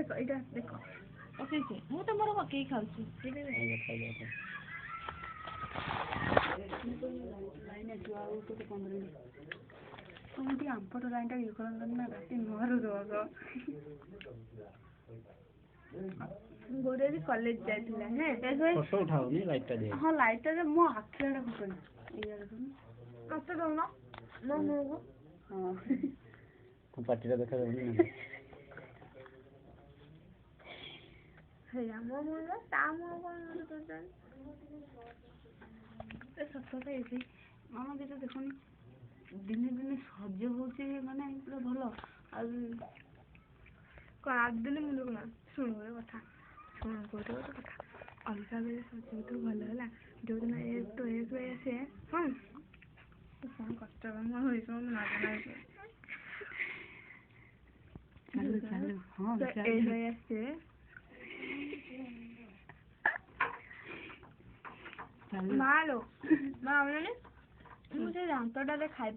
ଦେଖ ଏଇଟା ଦେଖ ପକେଇଛି ମୁଁ ତ ମୋର ପକେଇ ଖାଉଛି तुम आंपर लाइन टा ये ना राति नहरु रोग गोरे भी कॉलेज जाइथिला हे फोटो उठाउनी लाइट टा दे हां लाइट टा मो आखिरा फटनी इया देखो मत दोना मो मो हां को पाटीरा देखा जाउनी ना हे मो मो ता मो कोन तो ए सत्ता एसी मामा भी तो देखोनी दिने दिने सज होची माने पूरा भलो आ को आज दिन मुंड को सुन रे कथा सुन गोटे गोटे कथा अलगा बेले सज तो भलो होला जो दिन एक तो एक वे से हां तो फोन कष्ट काम होई सो ना ना चलो चलो हां ए वे से मालो मामने मुझे दांतटा रे खाइ